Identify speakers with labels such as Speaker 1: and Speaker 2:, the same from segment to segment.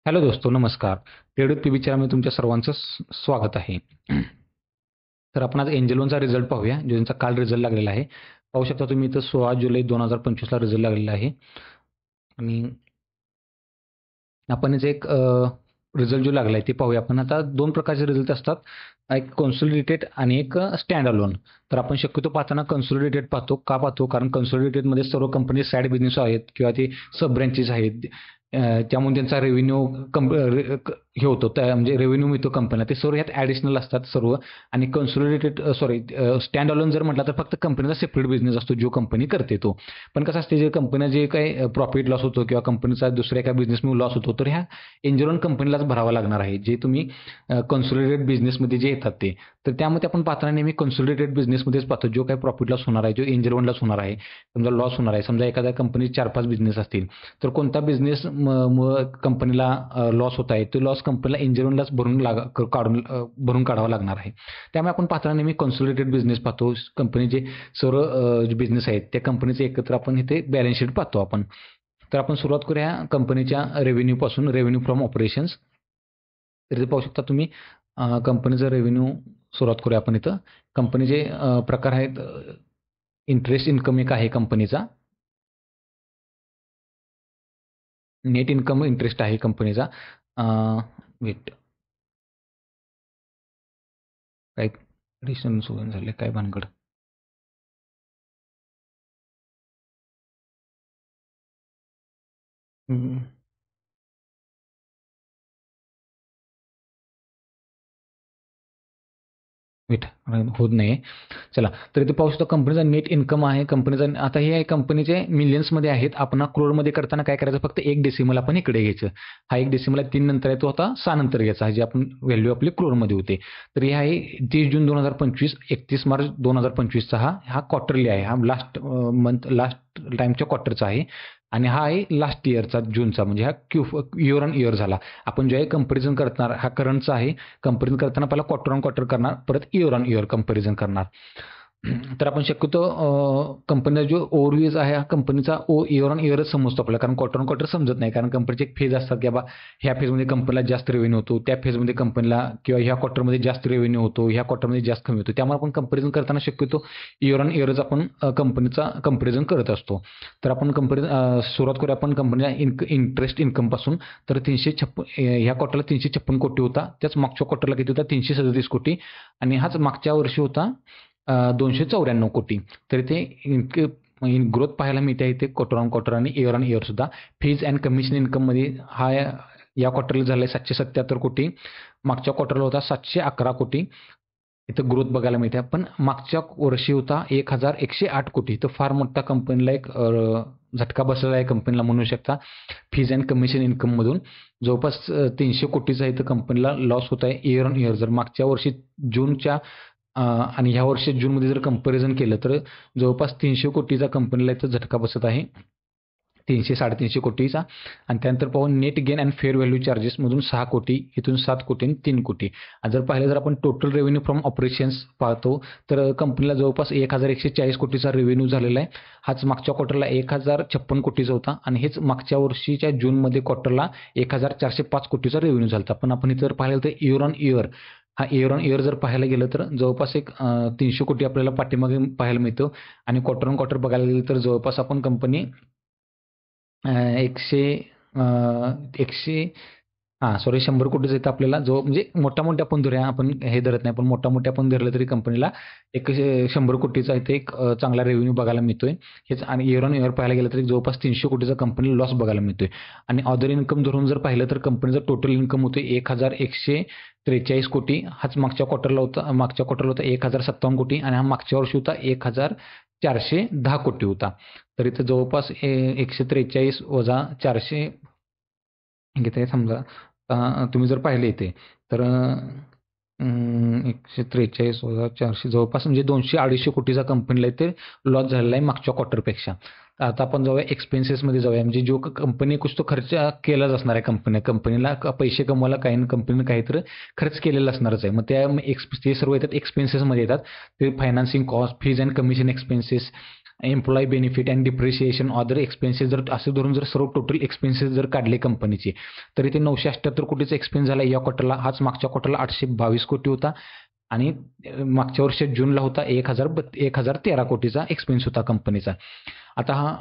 Speaker 1: Hello दोस्तो, नमस्कार. Trade with पीबीच्या तुमच्या सर्वांचं स्वागत आहे. तर आपण आज एंजल वनचा रिझल्ट पाहूया, ज्यांचा काल रिझल्ट लागलेला आहे. पाहू शकता तुम्ही इथं 16 जुलै 2025 ला रिझल्ट लागलेला आहे. आणि आपण जे एक रिझल्ट जो लागला आहे ते पाहूया. आपण आता दोन प्रकारचे रिझल्ट असतात, एक कन्सोलिडेटेड आणि एक स्टँड अलोन. तर आपण शक्यतो पाहताना कन्सोलिडेटेड पाहतो. का पाहतो? कारण कन्सोलिडेटेडमध्ये सर्व कंपनी साईड बिझनेस आहेत किंवा ते सब ब्रँचेस आहेत. त्यामुळे त्यांचा रेव्हेन्यू हे होतो, म्हणजे रेव्हेन्यू मिळतो कंपनीला. ते सर्व ह्यात ॲडिशनल असतात सर्व. आणि कन्सोलिडेटेड स्टँड अलोन जर म्हटलं तर फक्त कंपनीचा सेपरेट बिझनेस असतो जो कंपनी करते तो. पण कसं असते, जे कंपनीला जे काही प्रॉफिट लॉस होतो किंवा कंपनीचा दुसऱ्या एका बिझनेसमुळे लॉस होतो, तर ह्या एंजल वन कंपनीलाच भरावा लागणार आहे, जे तुम्ही कन्सोलिडेटेड बिझनेसमध्ये जे येतात ते. तर त्यामध्ये आपण पाहताना नेहमी कन्सोलिडेटेड बिझनेसमध्येच पाहतो, जो काही प्रॉफिट लॉस होणार आहे, जो एंजल वनलाच होणार आहे. समजा लॉस होणार आहे, समजा एखाद्या कंपनीत 4-5 बिझनेस असतील, तर कोणता बिझनेस कंपनीला लॉस होत आहे, तो लॉस कंपनीला एंजल वनलाच भरून काढावा लागणार आहे. त्यामुळे आपण पाहताना नेहमी कन्सोलिडेटेड बिझनेस पाहतो. कंपनी जे सर्व बिझनेस आहेत त्या कंपनीचे एकत्र आपण इथे बॅलन्स शीट पाहतो आपण. तर आपण सुरुवात करूया कंपनीच्या रेव्हेन्यूपासून, रेव्हेन्यू फ्रॉम ऑपरेशन्स. तर इथे पाहू शकता तुम्ही कंपनीचं रेव्हेन्यू. सुरुवात करूया आपण इथं. कंपनीचे प्रकार आहेत. इंटरेस्ट इन्कम एक आहे कंपनीचा. नेट इन्कम इंटरेस्ट आहे कंपनीचा. वेट, काय रिसन सोडून झाले, काय भानगड? वेट, होत नाही. चला, तर इथे पाहू शकतो कंपनीचा नेट इन्कम आहे कंपनीचा. आता हे आहे कंपनीचे मिलियन्समध्ये आहेत. आपण क्रोडमध्ये करताना काय करायचं, फक्त एक डेसिमल आपण इकडे घ्यायचं. हा एक डेसिमल 3 नंतर आहे, तो आता 6 नंतर घ्यायचा, जे आपण व्हॅल्यू आपली क्रोडमध्ये होते. तर हे आहे 30 जून 2025, 31 मार्च 2025चा हा क्वार्टरली आहे. हा लास्ट लास्ट टाईमच्या क्वार्टरचा आहे. आणि हा आहे लास्ट इयरचा, जूनचा, म्हणजे हा इयर ऑन इयर झाला. आपण ज्यावेळी कंपॅरिझन करणार, हा करंटचा आहे. कंपॅरिझन करताना पहिला क्वार्टर ऑन क्वार्टर करणार, परत इयर ऑन इयर कंपॅरिझन करणार. तर आपण शक्यतो कंपनीचा जो ओव्हरव्ह्यूज आहे, हा कंपनीचा इयर ऑन इयरच समजतो आपल्याला, कारण क्वार्टर ऑन क्वार्टर समजत नाही. कारण कंपनीचे एक फेज असतात की बाबा, ह्या फेजमध्ये कंपनीला जास्त रेव्हेन्यू होतो, त्या फेजमध्ये कंपनीला किंवा ह्या क्वार्टरमध्ये जास्त रेव्हेन्यू होतो, ह्या क्वार्टरमध्ये जास्त कमी होतो. त्यामुळे आपण कंपॅरिझन करताना शक्यतो इयर ऑन इयरच आपण कंपनीचा कंपॅरिझन करत असतो. तर आपण सुरुवात करूया आपण कंपनीच्या इंटरेस्ट इन्कमपासून. तर 356, ह्या क्वार्टरला 356 कोटी होता. त्याच मागच्या क्वार्टरला किती होता, 337 कोटी. आणि हाच मागच्या वर्षी होता 294 कोटी. तर इथे ग्रोथ पाहायला मिळते इथे क्वार्टर ऑन क्वार्टर आणि इयर ऑन इयर सुद्धा. फीज अँड कमिशन इन्कममध्ये हा या क्वार्टरला झाला आहे 777 कोटी. मागच्या क्वार्टरला होता 711 कोटी. इथं ग्रोथ बघायला मिळते. पण मागच्या वर्षी होता 1108 कोटी. तर फार मोठा कंपनीला एक झटका बसलेला आहे कंपनीला म्हणू शकता. फीज अँड कमिशन इन्कममधून जवळपास 300 कोटीचा इथं कंपनीला लॉस होत आहे इयर ऑन इयर. जर मागच्या वर्षी जूनच्या आणि ह्या वर्षी जूनमध्ये जर कंपॅरिझन केलं, तर जवळपास 300 कोटीचा कंपनीला इथं झटका बसत आहे, 300-350 कोटीचा. आणि त्यानंतर पाहू net gain and fair value चार्जेसमधून 6 कोटी, इथून 7 कोटी आणि 3 कोटी. आणि जर पाहिलं, जर आपण टोटल रेव्हेन्यू फ्रॉम ऑपरेशन्स पाहतो, तर कंपनीला जवळपास 1140 कोटीचा रेव्हेन्यू झालेला आहे. हाच मागच्या क्वार्टरला 1056 कोटीचा होता. आणि हेच मागच्या वर्षीच्या जूनमध्ये क्वार्टरला 1405 कोटीचा रेव्हेन्यू झाला. पण आपण इथं पाहिलं तर इयर ऑन इयर, हा इयर ऑन इयर जर पाहायला गेलं तर जवळपास एक 300 कोटी आपल्याला पाठीमागे पाहायला मिळतं. आणि क्वार्टर ऑन क्वार्टर बघायला गेलं तर जवळपास आपण कंपनी एकशे एकशे हां, सॉरी, 100 कोटीचं इथं आपल्याला जो, म्हणजे मोठ्या-मोठ्या आपण धरूया, आपण हे धरत नाही, पण मोठ्या-मोठ्या आपण धरलं तरी कंपनीला एक 100 कोटीचा इथे एक चांगला रेव्हेन्यू बघायला मिळतोय. हेच. आणि इयर ऑन इयर पाहायला गेलं तर जवळपास 300 कोटीचा कंपनीला लॉस बघायला मिळतोय. आणि अदर इन्कम धरून जर पाहिलं तर कंपनीचा टोटल इन्कम होतोय 1143 कोटी. हाच मागच्या क्वार्टरला होता 1057 कोटी. आणि हा मागच्या वर्षी होता 1410 कोटी होता. तर इथं जवळपास 143 वजा 400 घेते समजा. तुम्ही जर पाहिले इथे, तर 143 वजा 400 जवळपास म्हणजे 200-250 कोटीचा कंपनीला इथे लॉस झालेला आहे मागच्या क्वार्टरपेक्षा. आता आपण जाऊया एक्सपेन्सेसमध्ये जाऊया. म्हणजे जो कंपनी कुछ तो खर्च केलाच असणार आहे, कंपनीला पैसे कमवायला काही ना कंपनीनं काहीतरी खर्च केलेला असणारच आहे. मग ते सर्व येतात एक्सपेन्सेसमध्ये येतात. ते financing cost, fees and commission expenses, employee benefit and depreciation other expenses जर असं धरून जर सर्व टोटल एक्सपेन्सेस जर काढले कंपनीचे, तर इथे 978 कोटीचा एक्सपेन्स झाला या क्वार्टरला. हाच मागच्या क्वार्टरला 822 कोटी होता आणि मागच्या वर्षी जूनला होता 1013 कोटीचा एक्सपेन्स होता कंपनीचा. आता हा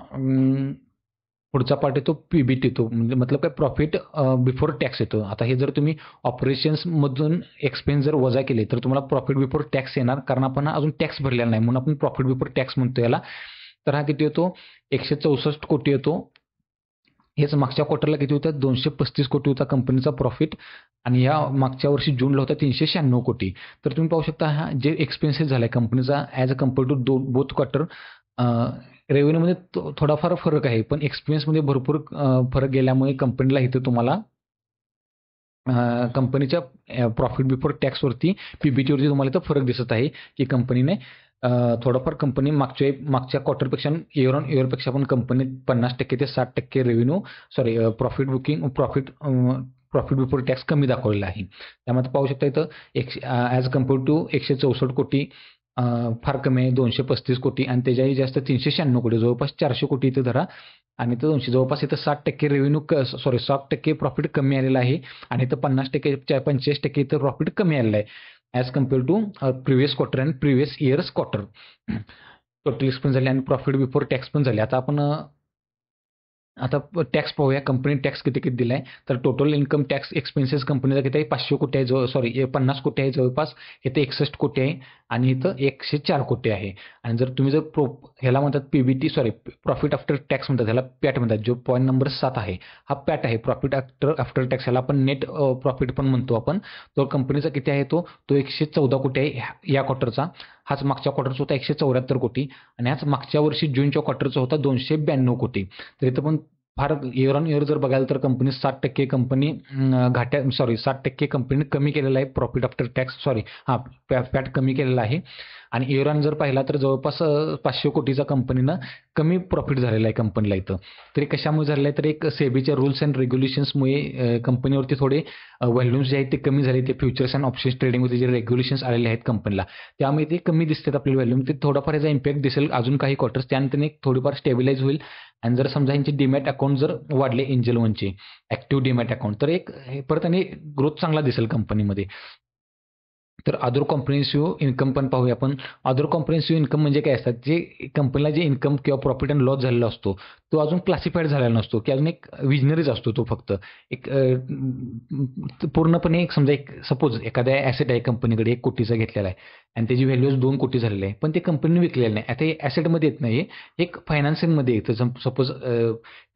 Speaker 1: पुढचा पार्ट येतो पीबीटी, तो म्हणजे मतलब काय प्रॉफिट बिफोर टॅक्स येतो. आता हे जर तुम्ही ऑपरेशन्समधून एक्सपेन्स जर वजा केले तर तुम्हाला प्रॉफिट बिफोर टॅक्स येणार, कारण आपण अजून टॅक्स भरलेला नाही म्हणून आपण प्रॉफिट बिफोर टॅक्स म्हणतो याला. तर हा किती येतो? 164 कोटी येतो. हेच मागच्या क्वार्टरला किती होतं? 235 कोटी होता कंपनीचा प्रॉफिट आणि या मागच्या वर्षी जूनला होता 396 कोटी. तर तुम्ही पाहू शकता हा जे एक्सपेन्सेस झाला आहे कंपनीचा as a compare to both quarter, रेव्हेन्यूमध्ये थोडाफार फरक आहे, पण एक्सपेन्समध्ये भरपूर फरक गेल्यामुळे कंपनीला इथं तुम्हाला कंपनीच्या प्रॉफिट बिफोर टॅक्सवरती पीबीटीवरती तुम्हाला इथं फरक दिसत आहे की कंपनीने थोडाफार कंपनी मागच्या क्वार्टरपेक्षा इयर ऑन इयरपेक्षा पण कंपनीत 50% ते 60% रेव्हेन्यू प्रॉफिट बिफोर टॅक्स कमी दाखवलेला आहे. त्यामध्ये पाहू शकता इथं ॲज कम्पेअर टू 164 कोटी फार कमी आहे, 235 कोटी आणि त्याच्याही जास्त 396 कोटी, जवळपास 400 कोटी इथे धरा आणि इथं 200, जवळपास इथं 60% रेव्हेन्यू 60% प्रॉफिट कमी आलेला आहे आणि इथं 50% 85% इथं प्रॉफिट कमी आलेलं आहे as compare to previous quarter and previous years quarter. Total expense झाले आणि प्रॉफिट बिफोर टॅक्स पण झाले. आता टॅक्स पाहूया, कंपनी टॅक्स किती दिला आहे. तर टोटल इन्कम टॅक्स एक्सपेन्सेस कंपनीचा किती आहे? 500 कोटी आहे, 50 कोटी आहे जवळपास. इथं 61 कोटी आहे आणि इथं 104 कोटी आहे. आणि जर तुम्ही जर ह्याला म्हणतात पीबीटी, प्रॉफिट आफ्टर टॅक्स म्हणतात, ह्याला पॅट म्हणतात. जो पॉईंट नंबर 7 आहे हा पॅट आहे, प्रॉफिट आफ्टर टॅक्स. ह्याला आपण नेट प्रॉफिट पण म्हणतो आपण. तो कंपनीचा किती आहे? तो 114 कोटी आहे या क्वार्टरचा. हाच मागच्या क्वार्टरचा होता 174 कोटी आणि हाच मागच्या वर्षी जूनच्या क्वार्टरचा होता 292 कोटी. तर इथं पण फार इयर ऑन इयर जर बघाल तर कंपनी 60% कंपनी 60% कंपनीने कमी केलेला आहे प्रॉफिट आफ्टर टॅक्स, पॅट कमी केलेला आहे. आणि इयर ऑन जर पाहिला तर जवळपास 500 कोटीचा कंपनीनं कमी प्रॉफिट झालेला आहे कंपनीला इथं. तरी कशामुळे झालेलं आहे? तर एक सेबीच्या रूल्स अँड रेग्युलेशन्समुळे कंपनीवरती थोडे व्हॉल्युम्स जे आहेत ते कमी झाले. ते फ्युचर्स अँड ऑप्शन्स ट्रेडिंगमध्ये जे रेग्युलेशन्स आलेले आहेत कंपनीला, त्यामुळे ते कमी दिसतात आपल्याला व्हॅल्यूम. ते थोडाफार याचा इम्पॅक्ट दिसेल अजून काही क्वार्टर्स, त्यानंतर थोडीफार स्टेबिलाईज होईल. आणि जर समजा यांचे डीमॅट अकाउंट जर वाढले एंजल वनचे ॲक्टिव्ह डीमॅट अकाउंट, तर परत आणि ग्रोथ चांगला दिसेल कंपनीमध्ये. तर अदर कॉम्प्रिहेन्सिव्ह इन्कम पण पाहूया आपण. अदर कॉम्प्रिहेन्सिव्ह इन्कम म्हणजे काय असतात? जे कंपनीला जे इन्कम किंवा प्रॉफिट अँड लॉस झालेला असतो तो अजून क्लासिफाईड झालेला नसतो, की अजून एक विजनरीच असतो तो फक्त एक पूर्णपणे समजा सपोज एखाद्या ॲसेट आहे कंपनीकडे 1 कोटीचा घेतलेला आहे आणि त्याची व्हॅल्यू 2 कोटी झालेली आहे, पण ते कंपनीने विकलेलं नाही. आता हे ॲसेटमध्ये येत नाही, एक फायनान्सिंगमध्ये येतं. सपोज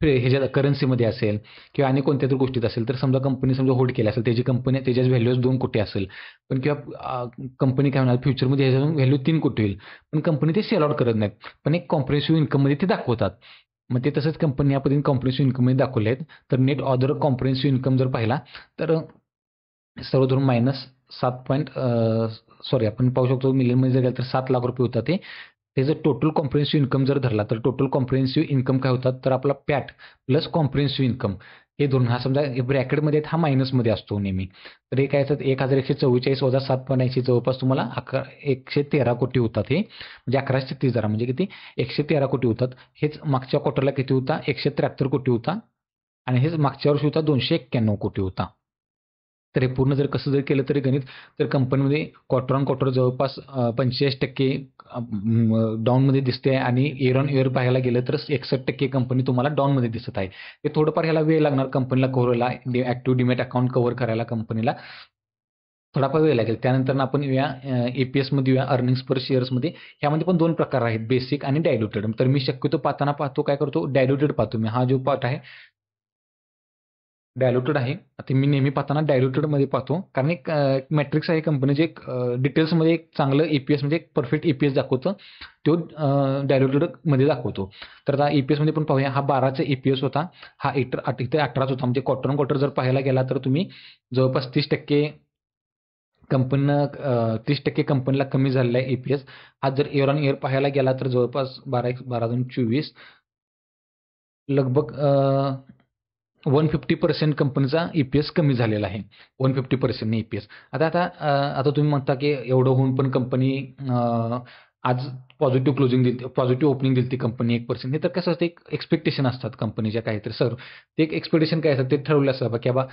Speaker 1: ह्याच्यात करन्सीमध्ये असेल किंवा आणि कोणत्या तरी गोष्टीत असेल, तर समजा कंपनी होल्ड केली असेल, त्याच्याच व्हॅल्यूज 2 कोटी असेल, पण किंवा कंपनी काय म्हणणार फ्युचरमध्ये ह्याच्यातून व्हॅल्यू 3 कोटी होईल, पण कंपनी ते सेल आउट करत नाहीत, पण एक कॉम्प्रिहेन्सिव्ह इन्कममध्ये ते दाखवतात. मग ते तसंच कंपनी या पद्धतीने कॉम्प्रिहेन्सिव्ह इन्कममध्ये दाखवले आहेत. तर नेट अदर कॉम्प्रिहेन्सिव्ह इन्कम जर पाहिला तर सर्व धरून आपण पाहू शकतो मिलियनमध्ये जर गेलं तर 7 लाख रुपये होतात. त्याचं टोटल कॉम्प्रिहेन्सिव्ह इन्कम जर धरला तर टोटल कॉम्प्रिहेन्सिव्ह इन्कम काय होतात? तर आपला पॅट प्लस कॉम्प्रिहेन्सिव्ह इन्कम हे धरून, हा समजा ब्रॅकेटमध्ये हा मायनसमध्ये असतो नेहमी. तर हे काय येतात? 1144 वजा 7.80 जवळपास तुम्हाला 113 कोटी होतात. हे म्हणजे 1130 जरा म्हणजे किती? 113 कोटी होतात. हेच मागच्या क्वार्टरला किती होता? 173 कोटी होता आणि हेच मागच्या वर्षी होता 291 कोटी होता. तर हे पूर्ण जर कसं जर केलं तरी गणित, तर कंपनीमध्ये क्वार्टर ऑन क्वार्टर जवळपास 45% डाऊनमध्ये दिसते आणि इयर ऑन इयर पाहायला गेलं तर 61% कंपनी तुम्हाला डाऊनमध्ये दिसत आहे. हे थोडंफार ह्याला वेळ लागणार कंपनीला कव्हर व्हायला, ॲक्टिव्ह डीमॅट अकाउंट कव्हर करायला कंपनीला थोडाफार वेळ लागेल. त्यानंतर आपण येऊया EPSमध्ये येऊया, अर्निंग्स पर शेअर्समध्ये. ह्यामध्ये पण 2 प्रकार आहेत, बेसिक आणि डायल्युटेड. तर मी शक्यतो पाहतो काय करतो? डायल्युटेड पाहतो मी. हा जो पार्ट आहे डायल्युटेड आहे. आता मी नेहमी पाहताना डायल्युटेडमध्ये पाहतो, कारण एक मॅट्रिक्स आहे कंपनीचे, एक डिटेल्समध्ये एक चांगलं EPS म्हणजे एक परफेक्ट EPS दाखवतं, तो डायल्युटेडमध्ये दाखवतो. तर आता EPSमध्ये पण पाहूया. हा 12चा EPS होता, हा इथे 18च होता. म्हणजे क्वार्टर ऑन क्वार्टर जर पाहायला गेला तर तुम्ही जवळपास 30% कंपनीनं 30% कंपनीला कमी झालेला आहे EPS. हा जर इयर ऑन इयर पाहायला गेला तर जवळपास 12/24 लगभग 150% कंपनीचा EPS कमी झालेला आहे. 150% EPS. आता तुम्ही म्हणता की एवढं होऊन पण कंपनी आज पॉझिटिव्ह क्लोजिंग दिली, पॉझिटिव्ह ओपनिंग दिली ती कंपनी 1%. हे तर कसं असतं, एक एक्स्पेक्टेशन असतात कंपनीच्या काहीतरी सर. ते एक एक्स्पेक्टेशन काय असतात ते ठरवलं असतं बाबा की बाबा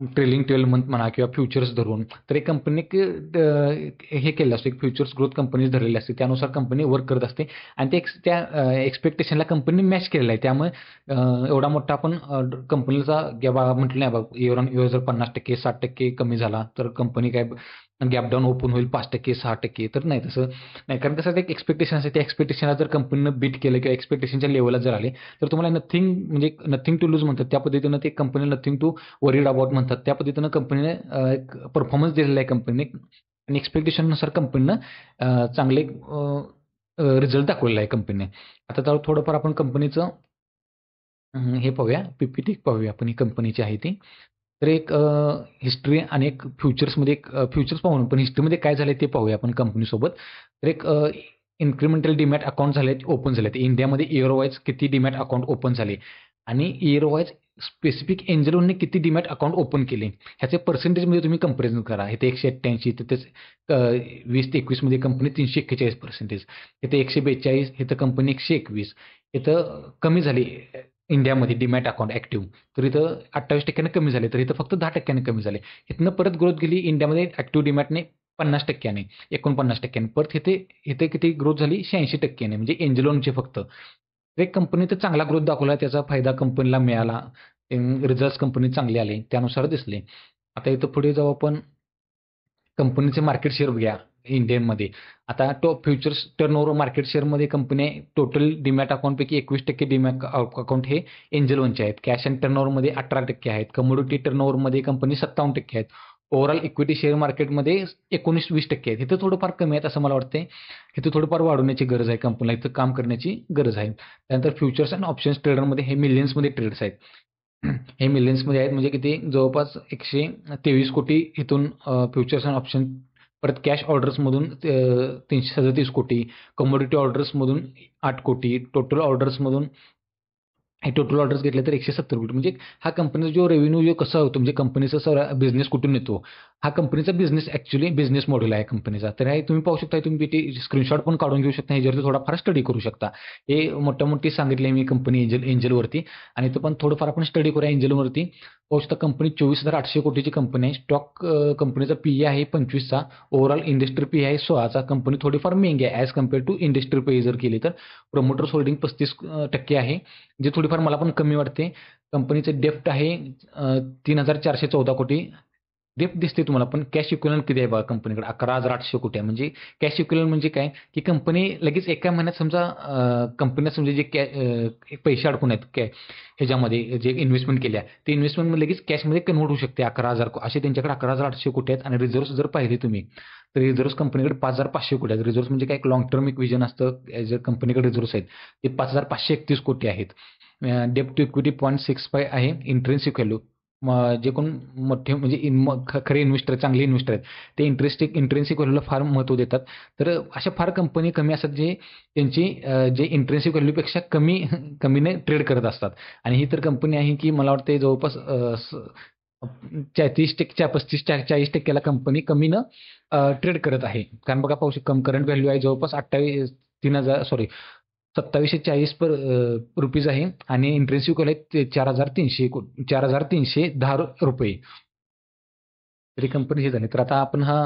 Speaker 1: ट्रेलिंग 12 मंथ म्हणा किंवा फ्युचर्स धरून तर एक कंपनी हे केलं असतं, एक फ्युचर्स ग्रोथ कंपनीज धरलेली असते, त्यानुसार कंपनी वर्क करत असते आणि त्या एक्सपेक्टेशनला कंपनी मॅच केलेला आहे. त्यामुळे एवढा मोठा आपण कंपनीचा किंवा म्हटलं नाही बाबा इयर जर 50%, 60% कमी झाला तर कंपनी काय गॅप डाऊन ओपन होईल 5%, 6%. तर नाही, तसं नाही. कारण कसं एक एक्सपेक्टेशन असते, त्या एक्सपेक्टेशनला जर कंपनीनं बीट केलं किंवा एक्सपेक्टेशनच्या लेवलला जर आले तर तुम्हाला नथिंग म्हणजे नथिंग टू लूज म्हणतात, त्या पद्धतीनं ते company nothing to worried about म्हणतात, त्या पद्धतीनं कंपनीने एक परफॉर्मन्स दिलेला आहे कंपनीने आणि एक्सपेक्टेशननुसार कंपनीनं चांगले रिझल्ट दाखवलेला आहे कंपनीने. आता तर थोडंफार आपण कंपनीचं हे पाहूया, पीपीटी पाहूया आपण, ही कंपनीची आहे ती. तर एक हिस्ट्री आणि एक फ्युचर्समध्ये एक फ्युचर्स पाहू, पण हिस्ट्रीमध्ये काय झालंय ते पाहूया आपण कंपनीसोबत. तर एक इन्क्रिमेंटल डीमॅट अकाउंट झाले, ओपन झाले. इंडियामध्ये इयर वाईज किती डीमॅट अकाउंट ओपन झाले आणि इयर वाईज स्पेसिफिक एंजलने किती डीमॅट अकाउंट ओपन केले, ह्याचे पर्सेंटेजमध्ये तुम्ही कंपॅरिझन करा. इथे 188, तिथेच 20 ते 21मध्ये कंपनी 341%, इथे 142, इथं कंपनी 121, इथं कमी झाली इंडियामध्ये डीमॅट अकाउंट ॲक्टिव्ह, तर इथं 28% कमी झाले, तर इथं फक्त 10% कमी झाले. इथनं परत ग्रोथ गेली इंडियामध्ये ॲक्टिव्ह डीमॅटने 50%, 49%. परत इथे इथे किती ग्रोथ झाली 86%, म्हणजे एंजलोनचे फक्त. तर एक कंपनीचा चांगला ग्रोथ दाखवला, त्याचा फायदा कंपनीला मिळाला, रिझल्ट्स कंपनी चांगले आले, त्यानुसार दिसले. आता इथं पुढे जाऊ आपण, कंपनीचे मार्केट शेअर घ्या इंडियनमध्ये. आता टॉप फ्युचर्स टर्नओव्हर मार्केट शेअरमध्ये कंपनी टोटल डीमॅट अकाउंटपैकी 21% डीमॅट अकाउंट हे एंजल वनचे आहेत. कॅश अँड टर्नओव्हरमध्ये 18% आहेत. कमोडिटी टर्नओव्हरमध्ये कंपनी 57% आहेत. ओव्हरऑल इक्विटी शेअर मार्केटमध्ये 19-20% आहेत. इथं थोडंफार कमी आहेत असं मला वाटतंय. इथं थोडंफार वाढवण्याची गरज आहे, कंपनीला इथं काम करण्याची गरज आहे. त्यानंतर फ्युचर्स अँड ऑप्शन्स ट्रेडरमध्ये हे मिलियन्समध्ये ट्रेड्स आहेत. हे मिलियन्समध्ये आहेत, म्हणजे किती जवळपास 123 कोटी इथून फ्युचर्स अँड ऑप्शन. परत कॅश ऑर्डर्समधून 337 कोटी, कमोडिटी ऑर्डर्समधून 8 कोटी, टोटल ऑर्डर्समधून हे टोटल ऑर्डर्स घेतले तर 170 कोटी. म्हणजे हा कंपनीचा जो रेव्हेन्यू जो कसा होतो, म्हणजे कंपनीचा सगळा बिझनेस कुठून येतो, हा कंपनीचा बिझनेस ॲक्च्युअली बिझनेस मॉडेल आहे कंपनीचा. तर हे तुम्ही पाहू शकता, तुम्ही ते स्क्रीनशॉट पण काढून घेऊ शकता, ह्याच्यावरती थोडाफार स्टडी करू शकता. हे मोठी सांगितले मी कंपनी एंजलवरती, आणि तो पण थोडंफार आपण स्टडी करूया एंजलवरती. पाहू शकता कंपनी 24,800 कोटीची कंपनी आहे. स्टॉक कंपनीचा पीई आहे 25चा. ओव्हरऑल इंडस्ट्री पी आहे 16चा. कंपनी थोडीफार महंगी आहे as compare to industry P जर केली तर. प्रमोटर्स होल्डिंग 35% आहे, जे थोडीफार मला पण कमी वाटते. कंपनीचे डेप्ट आहे 3,414 कोटी. डेप्ट दिसते तुम्हाला, पण कॅश इक्विव्हलंट किती आहे बघा कंपनीकडे, 11,800 कोटी आहे. म्हणजे कॅश इक्विव्हलंट म्हणजे काय, की कंपनी लगेच एका महिन्यात समजा कंपनीला समजा जे पैसे अडकून आहेत ह्याच्यामध्ये जे इन्व्हेस्टमेंट केल्या, ते इन्व्हेस्टमेंट लगेच कॅशमध्ये कन्व्हर्ट होऊ शकते. 11,000 असे त्यांच्याकडे 11,800 कोटी आहेत. आणि रिझर्व्ह जर पाहिले तुम्ही तर रिझर्व्ह कंपनीकडे 5,500 कोटी आहेत. रिझर्व्ह म्हणजे काय, एक लॉंग टर्म एक विजन असतं, जर कंपनीकडे रिझर्व्ह आहेत ते 5,531 कोटी आहेत. डेप्ट टू इक्विटी 0.65 आहे. इंट्रेन्सिक व्हॅल्यू, जे कोण मोठे म्हणजे खरे इन्व्हेस्टर, चांगले इन्व्हेस्टर आहेत, ते इंट्रेन्सिक व्हॅल्यूला फार महत्त्व देतात. तर अशा फार कंपनी कमी असतात जे त्यांची जे इंट्रेन्सिक व्हॅल्यूपेक्षा कमीने ट्रेड करत असतात. आणि ही तर कंपनी आहे की मला वाटते जवळपास 30%, 35-40%ला कंपनी कमीनं ट्रेड करत आहे. कारण बघा पाहू शकता करंट व्हॅल्यू आहे जवळपास 2740 पर रुपीज आहे, आणि इंट्रेन्सिक व्हॅल्यू आहे 4,310 रुपये. तरी कंपनी हे झाली. तर आता आपण हा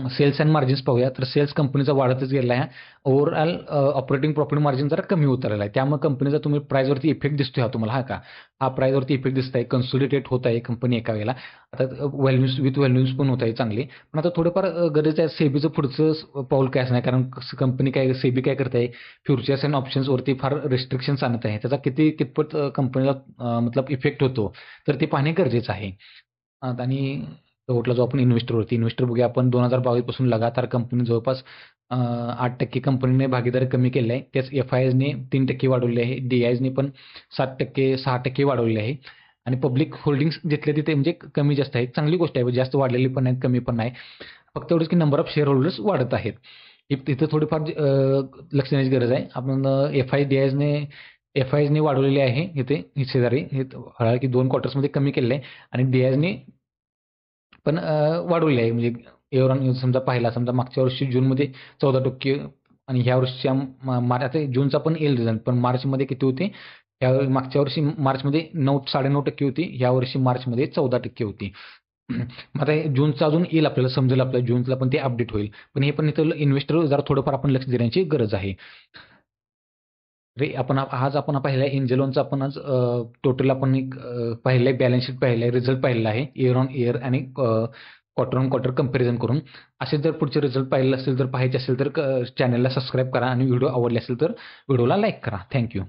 Speaker 1: सेल्स अँड मार्जिन्स पाहूया. तर सेल्स कंपनीचा वाढतच गेला आहे. ओव्हरऑल ऑपरेटिंग प्रॉफिट मार्जिन जरा कमी होत आलेला आहे. त्यामुळे कंपनीचा तुम्ही प्राईजवरती इफेक्ट दिसतोय हा तुम्हाला, का हा प्राईजवरती इफेक्ट दिसत आहे, कन्सोलिडेट होत आहे कंपनी एका वेळेला. आता व्हॅल्यूज पण होत आहे चांगले. पण आता थोडंफार गरज आहे सेबीचं पुढचं पाऊल काय असणार, कारण कंपनी काय, सेबी काय करत आहे, फ्युचर्स अँड ऑप्शन्सवरती फार रिस्ट्रिक्शन्स आणत आहे. त्याचा कितपत कंपनीला मतलब इफेक्ट होतो, तर ते पाहणे गरजेचं आहे. आणि शेवटला जो आपण इन्व्हेस्टर बघूया आपण. 2022 पासून लगातार कंपनी जवळपास 8% कंपनीने भागीदारी कमी केली आहे. त्याच एफ-आय-एसने 3% वाढवली आहे. डी-आयजने पण 7%, 6% वाढवली आहे. आणि पब्लिक होल्डिंग्स जिथले तिथे म्हणजे कमी जास्त आहे. चांगली गोष्ट आहे, जास्त वाढलेली पण नाही, कमी पण नाही. फक्त एवढंच की नंबर ऑफ शेअर होल्डर्स वाढत आहेत. तिथं थोडीफार लक्ष देण्याची गरज आहे. आपण एफ-आय-एसने वाढवलेली आहे इथे हिस्सेदारी, हे की 2 क्वार्टर्समध्ये कमी केलेलं आहे, आणि डी-आयजने पण वाढवली आहे. म्हणजे इयर ऑन इयर समजा पाहिला, समजा मागच्या वर्षी जूनमध्ये 14% आणि ह्या वर्षीच्या आता जूनचा पण येईल रिझल्ट, पण मार्चमध्ये किती होते? मागच्या वर्षी मार्चमध्ये 9.5% होती, ह्या वर्षी मार्चमध्ये 14% होती. मग आता हे जूनचं अजून येईल, आपल्याला समजेल, आपल्याला जूनला पण ते अपडेट होईल. पण हे पण इथं इन्व्हेस्टर जरा थोडंफार आपण लक्ष देण्याची गरज आहे. आज आपण पाहिला एंजलॉनचा आपण आज टोटल आपण एक पाहिलं बॅलन्स शीट पाहिलं रिझल्ट पाहिलेला आहे इयर ऑन इयर आणि क्वार्टर ऑन क्वार्टर कंपॅरिझन करून. असे जर पुढचे रिझल्ट पाहिजे असेल तर पाहायचे असेल तर चॅनलला सबस्क्राईब करा आणि व्हिडिओ आवडले असेल तर व्हिडिओला लाईक करा. थँक्यू.